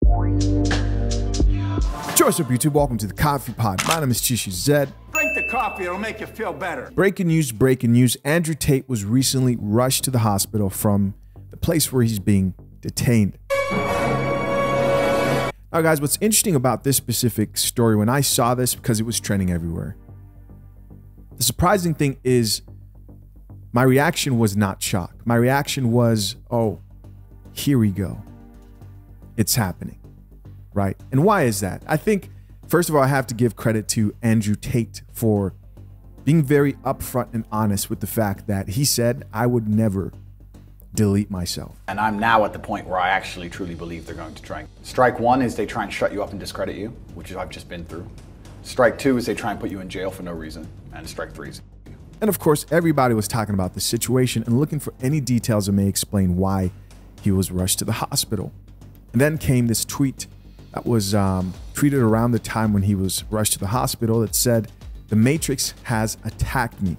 What's up, YouTube? Welcome to the Coffee Pod. My name is Chishu Zed. Drink the coffee, it'll make you feel better. Breaking news. Andrew Tate was recently rushed to the hospital from the place where he's being detained. Now, guys, what's interesting about this specific story, when I saw this, because it was trending everywhere, the surprising thing is my reaction was not shock. My reaction was, oh, here we go. It's happening. Right? And why is that? I think, first of all, I have to give credit to Andrew Tate for being very upfront and honest with the fact that he said, I would never delete myself. And I'm now at the point where I actually truly believe they're going to try. Strike one is they try and shut you up and discredit you, which I've just been through. Strike two is they try and put you in jail for no reason. And strike three is... And of course, everybody was talking about the situation and looking for any details that may explain why he was rushed to the hospital. And then came this tweet that was tweeted around the time when he was rushed to the hospital that said, "The Matrix has attacked me,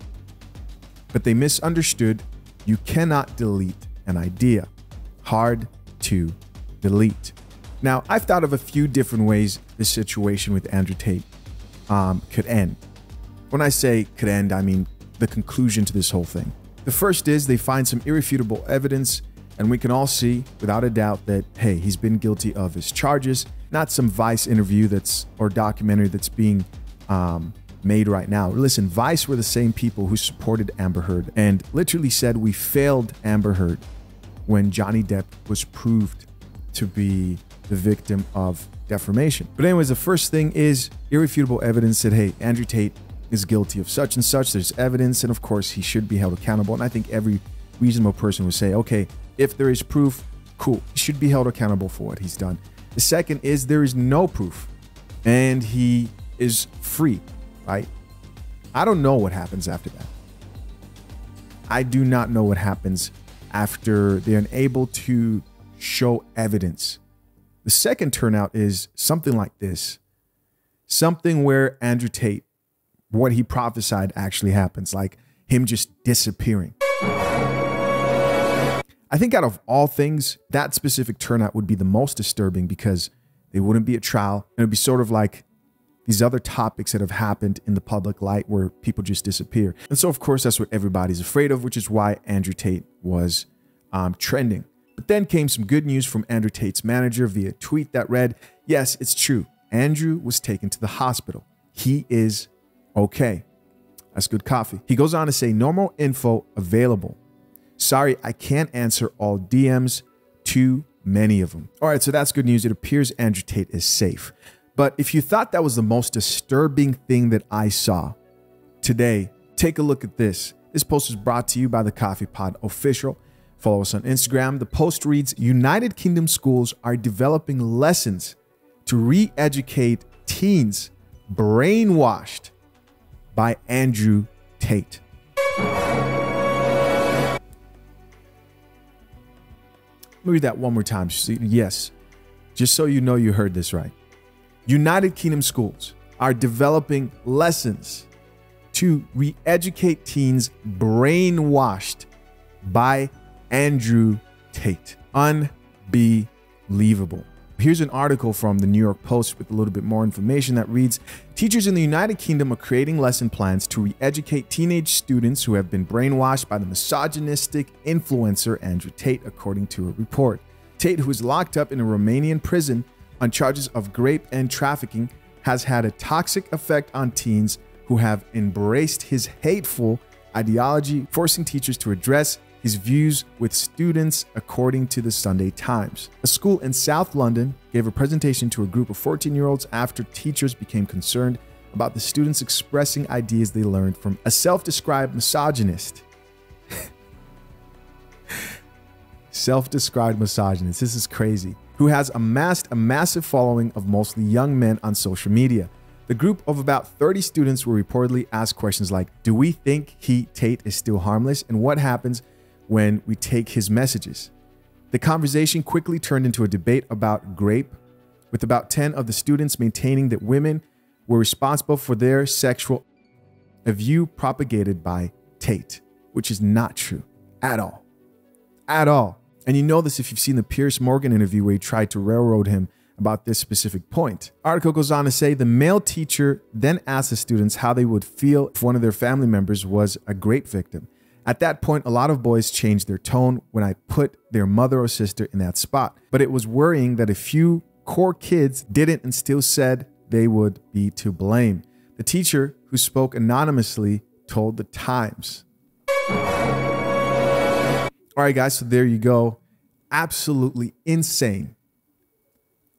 but they misunderstood. You cannot delete an idea. Hard to delete." Now, I've thought of a few different ways this situation with Andrew Tate could end. When I say could end, I mean the conclusion to this whole thing. The first is they find some irrefutable evidence, and we can all see without a doubt that, hey, he's been guilty of his charges, not some Vice interview or documentary that's being made right now. Listen, Vice were the same people who supported Amber Heard and literally said we failed Amber Heard when Johnny Depp was proved to be the victim of defamation. But anyways, the first thing is irrefutable evidence that, hey, Andrew Tate is guilty of such and such. There's evidence, and of course, he should be held accountable. And I think every reasonable person would say, okay, if there is proof, cool, he should be held accountable for what he's done. The second is there is no proof and he is free, right? I don't know what happens after that. I do not know what happens after they're unable to show evidence. The second turnout is something like this, something where Andrew Tate, what he prophesied actually happens, like him just disappearing. I think out of all things, that specific turnout would be the most disturbing because there wouldn't be a trial. And it'd be sort of like these other topics that have happened in the public light where people just disappear. And so, of course, that's what everybody's afraid of, which is why Andrew Tate was trending. But then came some good news from Andrew Tate's manager via tweet that read, yes, it's true. Andrew was taken to the hospital. He is okay. That's good coffee. He goes on to say, normal info available. Sorry, I can't answer all DMs, too many of them. All right, so that's good news. It appears Andrew Tate is safe. But if you thought that was the most disturbing thing that I saw today, take a look at this. This post is brought to you by the Coffee Pod Official. Follow us on Instagram. The post reads, United Kingdom schools are developing lessons to re-educate teens brainwashed by Andrew Tate. Let me read that one more time. Yes, just so you know you heard this right. United Kingdom schools are developing lessons to re-educate teens brainwashed by Andrew Tate. Unbelievable. Here's an article from the New York Post with a little bit more information that reads, teachers in the United Kingdom are creating lesson plans to re-educate teenage students who have been brainwashed by the misogynistic influencer Andrew Tate, according to a report. Tate, who is locked up in a Romanian prison on charges of rape and trafficking, has had a toxic effect on teens who have embraced his hateful ideology, forcing teachers to address his views with students, according to the Sunday Times. A school in South London gave a presentation to a group of 14-year-olds after teachers became concerned about the students expressing ideas they learned from a self-described misogynist. Self-described misogynist. This is crazy. Who has amassed a massive following of mostly young men on social media. The group of about 30 students were reportedly asked questions like, do we think Tate is still harmless? And what happens when we take his messages? The conversation quickly turned into a debate about rape, with about 10 of the students maintaining that women were responsible for their sexual, a view propagated by Tate, which is not true at all. At all. And you know this if you've seen the Piers Morgan interview where he tried to railroad him about this specific point. Article goes on to say the male teacher then asked the students how they would feel if one of their family members was a rape victim. At that point, a lot of boys changed their tone when I put their mother or sister in that spot. But it was worrying that a few core kids didn't and still said they would be to blame. The teacher, who spoke anonymously, told the Times. All right, guys, so there you go. Absolutely insane.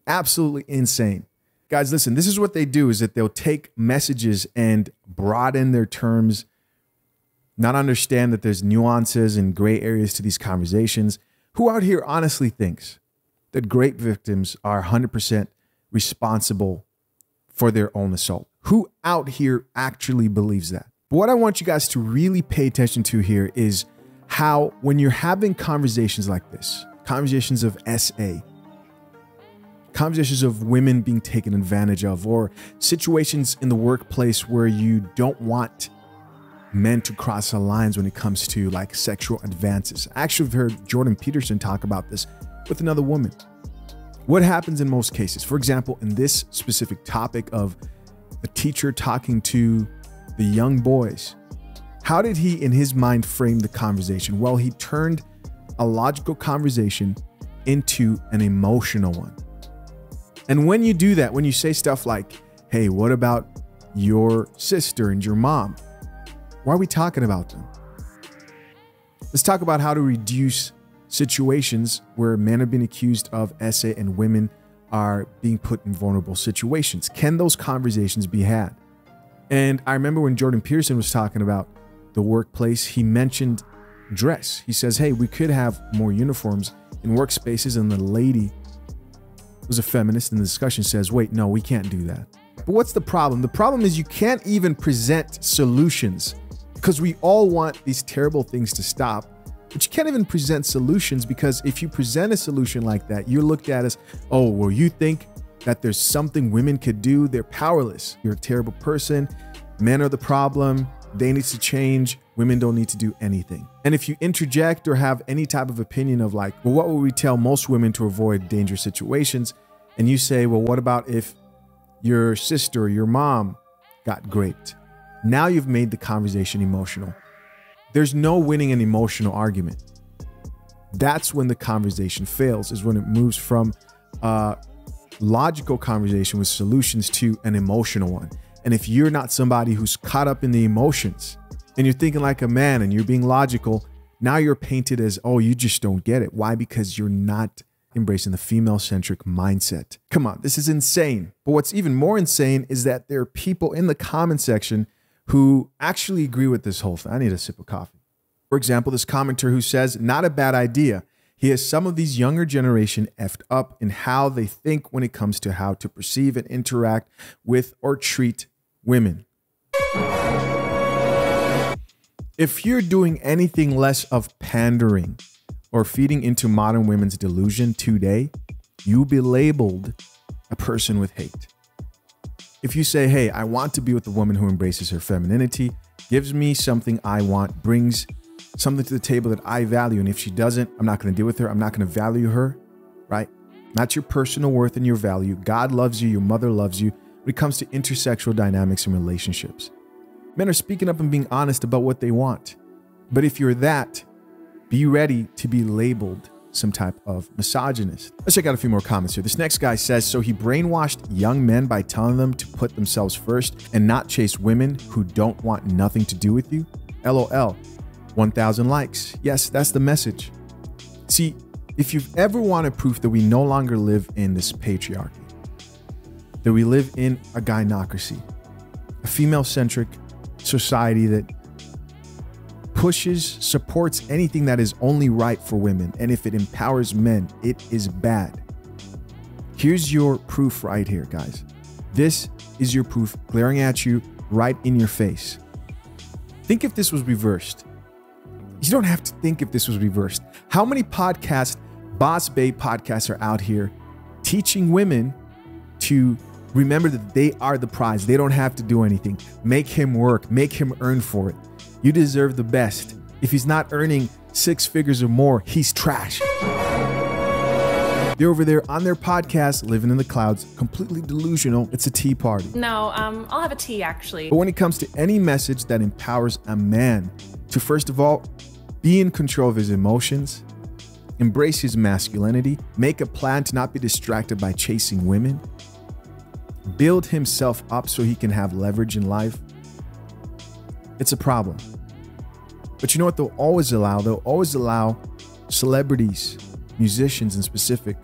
Absolutely insane. Guys, listen, this is what they do, is that they'll take messages and broaden their terms, not understand that there's nuances and gray areas to these conversations. Who out here honestly thinks that rape victims are 100% responsible for their own assault? Who out here actually believes that? But what I want you guys to really pay attention to here is how, when you're having conversations like this, conversations of SA, conversations of women being taken advantage of, or situations in the workplace where you don't want men to cross the lines when it comes to like sexual advances. I actually have heard Jordan Peterson talk about this with another woman. What happens in most cases? For example, in this specific topic of a teacher talking to the young boys, how did he in his mind frame the conversation? Well, he turned a logical conversation into an emotional one. And when you do that, when you say stuff like, hey, what about your sister and your mom? Why are we talking about them? Let's talk about how to reduce situations where men have been accused of SA and women are being put in vulnerable situations. Can those conversations be had? And I remember when Jordan Peterson was talking about the workplace, he mentioned dress. He says, hey, we could have more uniforms in workspaces, and the lady who's a feminist in the discussion says, wait, no, we can't do that. But what's the problem? The problem is you can't even present solutions, because we all want these terrible things to stop, but you can't even present solutions, because if you present a solution like that, you're looked at as, oh, well, you think that there's something women could do. They're powerless. You're a terrible person. Men are the problem. They need to change. Women don't need to do anything. And if you interject or have any type of opinion of like, well, what would we tell most women to avoid dangerous situations? And you say, well, what about if your sister or your mom got raped? Now you've made the conversation emotional. There's no winning an emotional argument. That's when the conversation fails, is when it moves from a logical conversation with solutions to an emotional one. And if you're not somebody who's caught up in the emotions and you're thinking like a man and you're being logical, now you're painted as, oh, you just don't get it. Why? Because you're not embracing the female-centric mindset. Come on, this is insane. But what's even more insane is that there are people in the comment section who actually agree with this whole thing. I need a sip of coffee. For example, this commenter who says, not a bad idea. He has some of these younger generation effed up in how they think when it comes to how to perceive and interact with or treat women. If you're doing anything less of pandering or feeding into modern women's delusion today, you'll be labeled a person with hate. If you say, hey, I want to be with a woman who embraces her femininity, gives me something I want, brings something to the table that I value, and if she doesn't, I'm not going to deal with her. I'm not going to value her, right? Not your personal worth and your value. God loves you. Your mother loves you. When it comes to intersexual dynamics and relationships, men are speaking up and being honest about what they want. But if you're that, be ready to be labeled some type of misogynist. Let's check out a few more comments here. This next guy says, so he brainwashed young men by telling them to put themselves first and not chase women who don't want nothing to do with you. LOL. 1,000 likes. Yes, that's the message. See, if you've ever wanted proof that we no longer live in this patriarchy, that we live in a gynocracy, a female-centric society that pushes, supports anything that is only right for women, and if it empowers men, it is bad. Here's your proof right here, guys. This is your proof glaring at you right in your face. Think if this was reversed. You don't have to think if this was reversed. How many podcasts, boss babe podcasts, are out here teaching women to remember that they are the prize. They don't have to do anything. Make him work. Make him earn for it. You deserve the best. If he's not earning 6 figures or more, he's trash. They're over there on their podcast, living in the clouds, completely delusional. It's a tea party. No, I'll have a tea, actually. But when it comes to any message that empowers a man to, first of all, be in control of his emotions, embrace his masculinity, make a plan to not be distracted by chasing women, build himself up so he can have leverage in life, it's a problem. But you know what they'll always allow? They'll always allow celebrities, musicians in specific,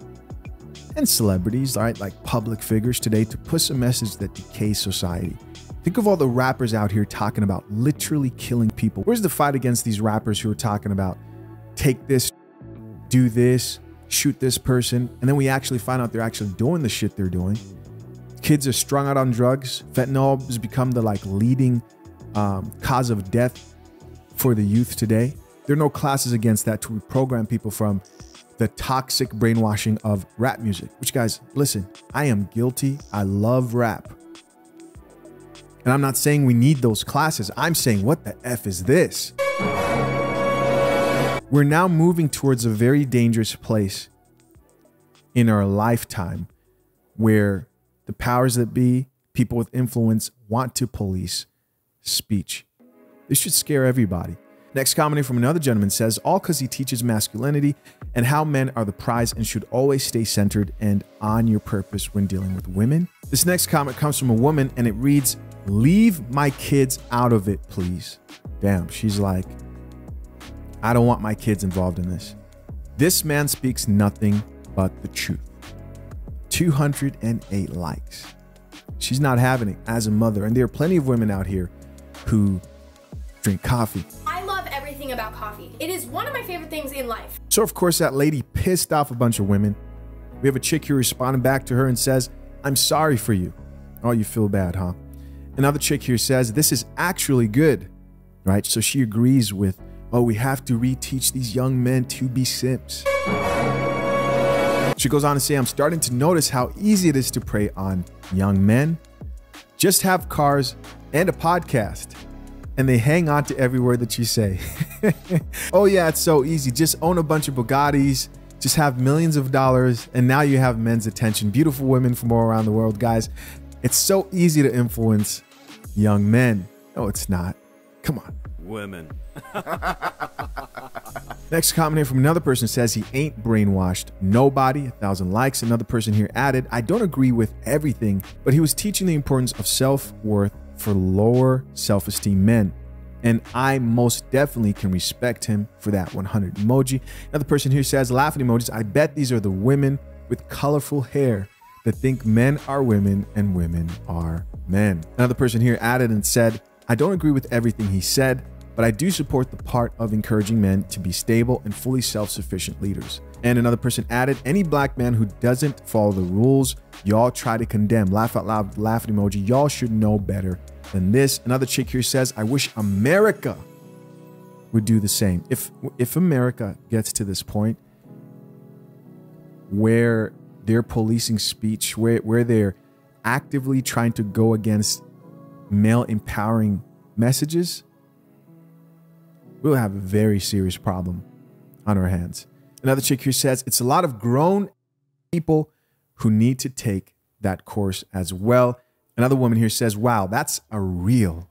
and celebrities, all right, like public figures today, to push a message that decays society. Think of all the rappers out here talking about literally killing people. Where's the fight against these rappers who are talking about take this, do this, shoot this person, and then we actually find out they're actually doing the shit they're doing. Kids are strung out on drugs. Fentanyl has become the leading cause of death for the youth today. There are no classes against that to reprogram people from the toxic brainwashing of rap music, which, guys, listen, I am guilty. I love rap. And I'm not saying we need those classes. I'm saying, what the F is this? We're now moving towards a very dangerous place in our lifetime where the powers that be, people with influence, want to police speech. This should scare everybody. Next comment from another gentleman says, all because he teaches masculinity and how men are the prize and should always stay centered and on your purpose when dealing with women. This next comment comes from a woman and it reads, leave my kids out of it, please. Damn, she's like, I don't want my kids involved in this. This man speaks nothing but the truth. 208 likes. She's not having it as a mother. And there are plenty of women out here who drink coffee. I love everything about coffee. It is one of my favorite things in life. So of course that lady pissed off a bunch of women. We have a chick here responding back to her and says, I'm sorry for you. Oh, you feel bad, huh? Another chick here says, this is actually good, right? So she agrees with, oh, we have to reteach these young men to be simps. She goes on to say, I'm starting to notice how easy it is to prey on young men. Just have cars and a podcast, and they hang on to every word that you say. Oh yeah, it's so easy. Just own a bunch of Bugattis, just have millions of dollars, and now you have men's attention. Beautiful women from all around the world, guys. It's so easy to influence young men. No, it's not. Come on. Women. Next comment here from another person says he ain't brainwashed nobody. 1,000 likes. Another person here added, I don't agree with everything, but he was teaching the importance of self-worth for lower self-esteem men. And I most definitely can respect him for that. 100 emoji. Another person here says, laughing emojis. I bet these are the women with colorful hair that think men are women and women are men. Another person here added and said, I don't agree with everything he said, but I do support the part of encouraging men to be stable and fully self-sufficient leaders. And another person added, any black man who doesn't follow the rules, y'all try to condemn. Laugh out loud, laughing emoji. Y'all should know better than this. Another chick here says, I wish America would do the same. If America gets to this point where they're policing speech, where they're actively trying to go against male empowering messages, we'll have a very serious problem on our hands. Another chick here says, it's a lot of grown people who need to take that course as well. Another woman here says, wow, that's a real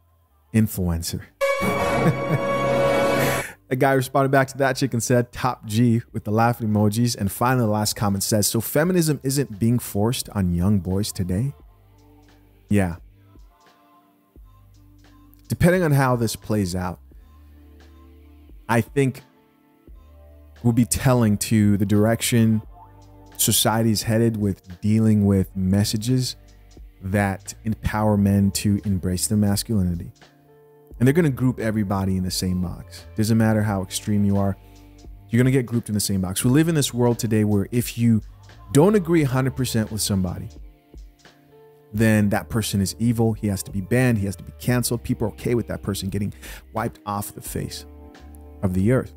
influencer. A guy responded back to that chick and said, top G, with the laughing emojis. And finally, the last comment says, so feminism isn't being forced on young boys today? Yeah. Depending on how this plays out, I think will be telling to the direction society's headed with dealing with messages that empower men to embrace their masculinity. And they're going to group everybody in the same box. Doesn't matter how extreme you are, you're going to get grouped in the same box. We live in this world today where if you don't agree 100% with somebody, then that person is evil. He has to be banned. He has to be canceled. People are okay with that person getting wiped off the face of the earth.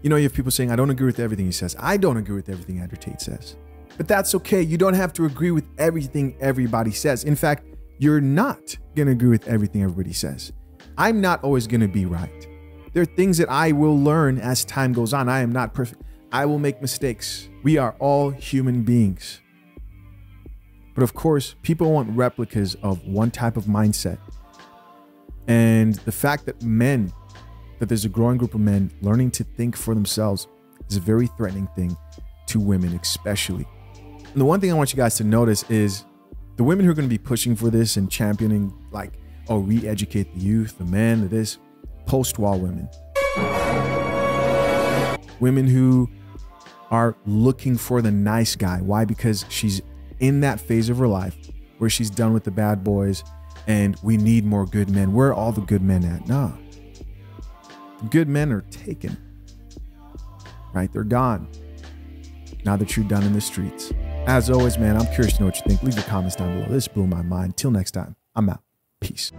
You know, you have people saying, I don't agree with everything he says. I don't agree with everything Andrew Tate says. But that's okay. You don't have to agree with everything everybody says. In fact, you're not going to agree with everything everybody says. I'm not always going to be right. There are things that I will learn as time goes on. I am not perfect. I will make mistakes. We are all human beings. But of course, people want replicas of one type of mindset. And the fact that there's a growing group of men learning to think for themselves is a very threatening thing to women, especially. And the one thing I want you guys to notice is the women who are going to be pushing for this and championing, like, oh, re-educate the youth, the men, this, post-war women. Women who are looking for the nice guy. Why? Because she's in that phase of her life where she's done with the bad boys and we need more good men. Where are all the good men at? Nah. The good men are taken. Right? They're gone. Now that you're done in the streets. As always, man, I'm curious to know what you think. Leave your comments down below. This blew my mind. Till next time, I'm out. Peace.